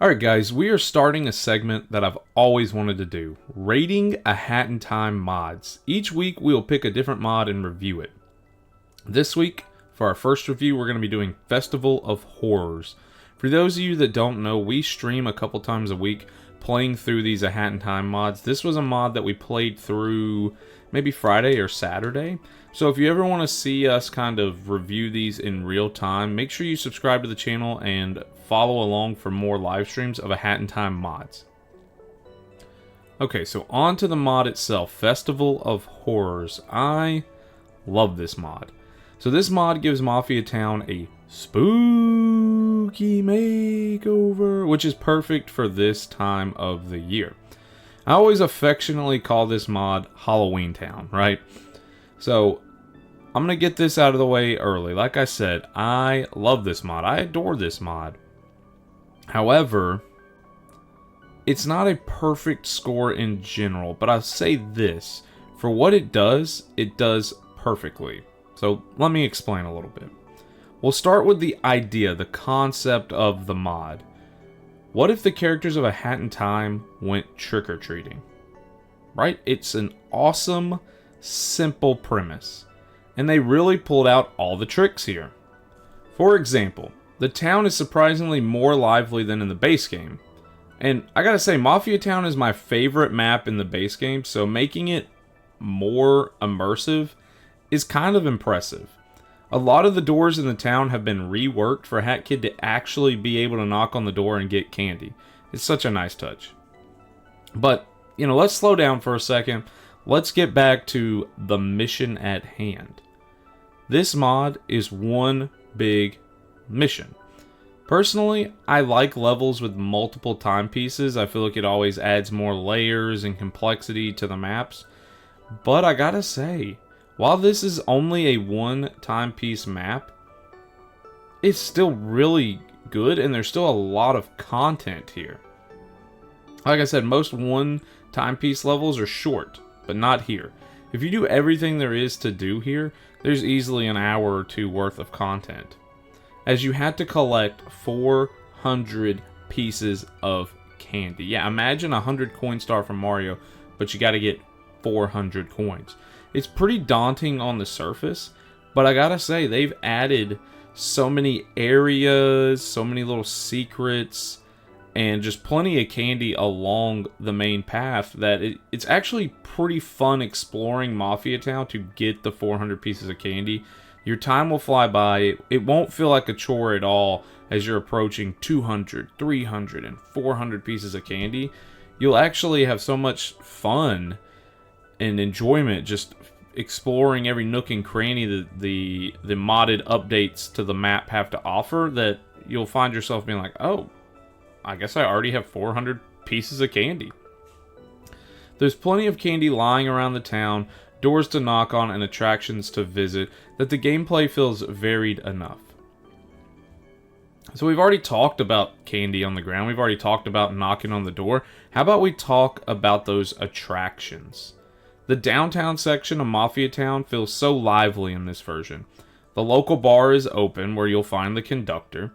Alright guys, we are starting a segment that I've always wanted to do, rating a Hat in Time mods. Each week we will pick a different mod and review it. This week, for our first review, we're going to be doing Festival of Horrors. For those of you that don't know, we stream a couple times a week playing through these A Hat in Time mods. This was a mod that we played through maybe Friday or Saturday. So if you ever want to see us kind of review these in real time, make sure you subscribe to the channel and follow along for more live streams of A Hat in Time mods. Okay, so on to the mod itself, Festival of Horrors. I love this mod. So this mod gives Mafia Town a spooky makeover, which is perfect for this time of the year. I always affectionately call this mod Halloween Town, right? So I'm going to get this out of the way early. Like I said, I love this mod. I adore this mod. However, it's not a perfect score in general, but I'll say this. For what it does perfectly. So let me explain a little bit. We'll start with the idea, the concept of the mod. What if the characters of A Hat in Time went trick-or-treating? Right? It's an awesome, simple premise. And they really pulled out all the tricks here. For example, the town is surprisingly more lively than in the base game. And I gotta say, Mafia Town is my favorite map in the base game, so making it more immersive is kind of impressive. A lot of the doors in the town have been reworked for Hat Kid to actually be able to knock on the door and get candy. It's such a nice touch. But, let's slow down for a second. Let's get back to the mission at hand. This mod is one big mission. Personally, I like levels with multiple timepieces. I feel like it always adds more layers and complexity to the maps. But I gotta say, while this is only a one timepiece map, it's still really good and there's still a lot of content here. Like I said, most one timepiece levels are short, but not here. If you do everything there is to do here, there's easily an hour or two worth of content. As you had to collect 400 pieces of candy. Yeah, imagine 100 coin star from Mario, but you gotta get 400 coins. It's pretty daunting on the surface, but I gotta say, they've added so many areas, so many little secrets, and just plenty of candy along the main path that it's actually pretty fun exploring Mafia Town to get the 400 pieces of candy. Your time will fly by. It won't feel like a chore at all as you're approaching 200, 300, and 400 pieces of candy. You'll actually have so much fun and enjoyment just exploring every nook and cranny that the modded updates to the map have to offer that you'll find yourself being like, oh, I guess I already have 400 pieces of candy. There's plenty of candy lying around the town, doors to knock on, and attractions to visit that the gameplay feels varied enough. So we've already talked about candy on the ground. We've already talked about knocking on the door. How about we talk about those attractions? The downtown section of Mafia Town feels so lively in this version. The local bar is open where you'll find the conductor.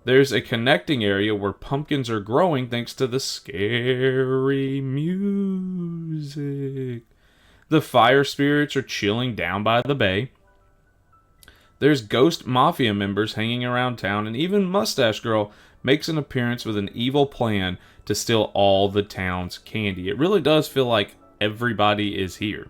There's a connecting area where pumpkins are growing thanks to the scary music. The fire spirits are chilling down by the bay. There's ghost mafia members hanging around town, and even Mustache Girl makes an appearance with an evil plan to steal all the town's candy. It really does feel like everybody is here.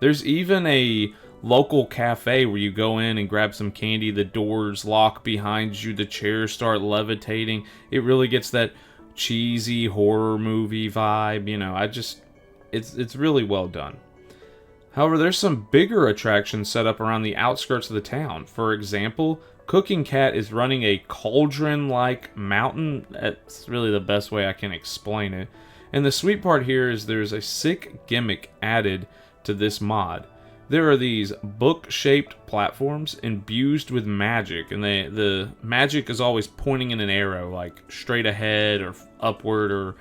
There's even a local cafe where you go in and grab some candy, the doors lock behind you, the chairs start levitating. It really gets that cheesy horror movie vibe, it's really well done. However, there's some bigger attractions set up around the outskirts of the town. For example, Cooking Cat is running a cauldron-like mountain. That's really the best way I can explain it. And the sweet part here is there's a sick gimmick added to this mod. There are these book-shaped platforms imbued with magic, and the magic is always pointing in an arrow, like straight ahead or upward or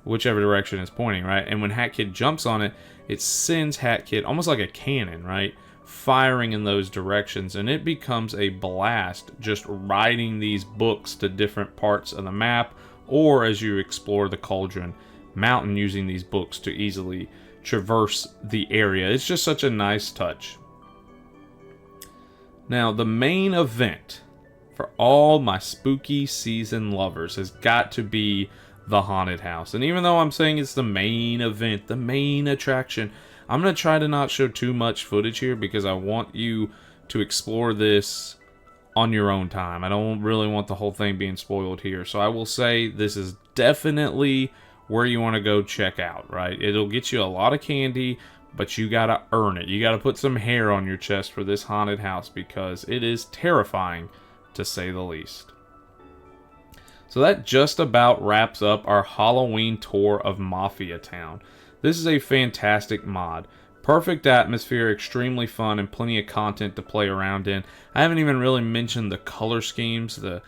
whichever direction it's pointing, right? And when Hat Kid jumps on it, it sends Hat Kid almost like a cannon, right? Firing in those directions, and it becomes a blast just riding these books to different parts of the map or as you explore the Cauldron Mountain using these books to easily traverse the area. It's just such a nice touch. Now, the main event for all my spooky season lovers has got to be the haunted house. And even though I'm saying it's the main event, the main attraction, I'm going to try to not show too much footage here because I want you to explore this on your own time. I don't really want the whole thing being spoiled here. So I will say this is definitely where you want to go check out, right? It'll get you a lot of candy, but you got to earn it. You got to put some hair on your chest for this haunted house because it is terrifying, to say the least. So that just about wraps up our Halloween tour of Mafia Town. This is a fantastic mod. Perfect atmosphere, extremely fun, and plenty of content to play around in. I haven't even really mentioned the color schemes, the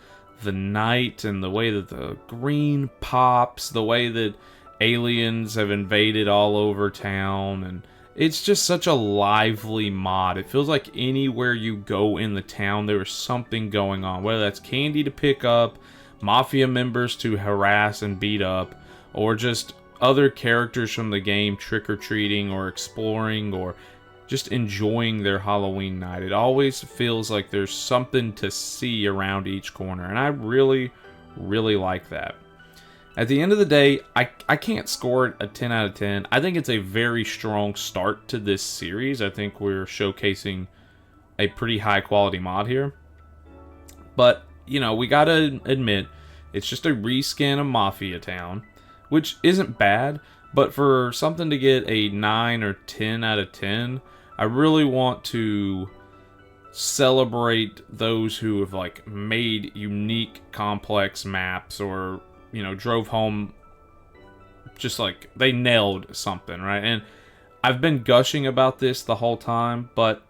night, and the way that the green pops, the way that aliens have invaded all over town, and it's just such a lively mod. It feels like anywhere you go in the town, there is something going on, whether that's candy to pick up, mafia members to harass and beat up, or just other characters from the game trick-or-treating or exploring or just enjoying their Halloween night. It always feels like there's something to see around each corner, and I really, really like that. At the end of the day, I can't score it a 10 out of 10. I think it's a very strong start to this series. I think we're showcasing a pretty high quality mod here. But, you know, we gotta admit, it's just a reskin of Mafia Town, which isn't bad, but for something to get a 9 or 10 out of 10, I really want to celebrate those who have like made unique, complex maps, or, you know, drove home just like they nailed something, right? And I've been gushing about this the whole time, but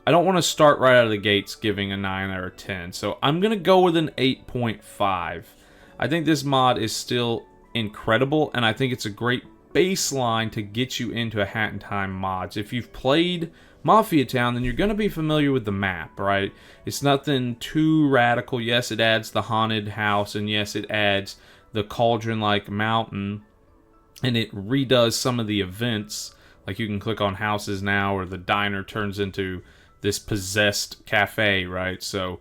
I don't want to start right out of the gates giving a 9 out of 10. So I'm going to go with an 8.5. I think this mod is still incredible, and I think it's a great baseline to get you into a Hat in Time mods. If you've played Mafia Town, then you're going to be familiar with the map, right? It's nothing too radical. Yes, it adds the haunted house, and yes, it adds the cauldron-like mountain, and it redoes some of the events. Like you can click on houses now, or the diner turns into this possessed cafe, right? So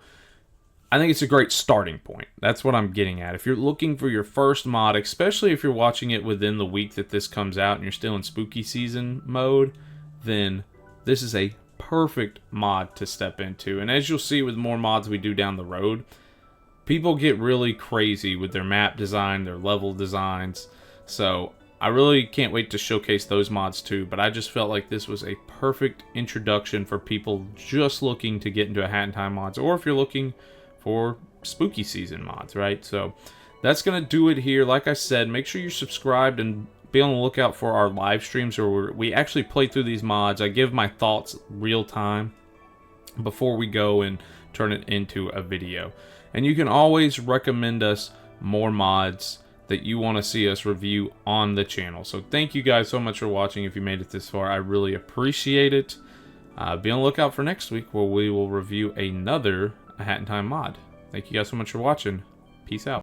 I think it's a great starting point. That's what I'm getting at. If you're looking for your first mod, especially if you're watching it within the week that this comes out and you're still in spooky season mode, then this is a perfect mod to step into. And as you'll see with more mods we do down the road, people get really crazy with their map design, their level designs. So I really can't wait to showcase those mods too, but I just felt like this was a perfect introduction for people just looking to get into a Hat in Time mods, or if you're looking for spooky season mods, right? So that's going to do it here. Like I said, make sure you're subscribed and be on the lookout for our live streams where we actually play through these mods. I give my thoughts real time before we go and turn it into a video. And you can always recommend us more mods that you want to see us review on the channel. So thank you guys so much for watching. If you made it this far, I really appreciate it. Be on the lookout for next week where we will review another Hat in Time mod. Thank you guys so much for watching. Peace out.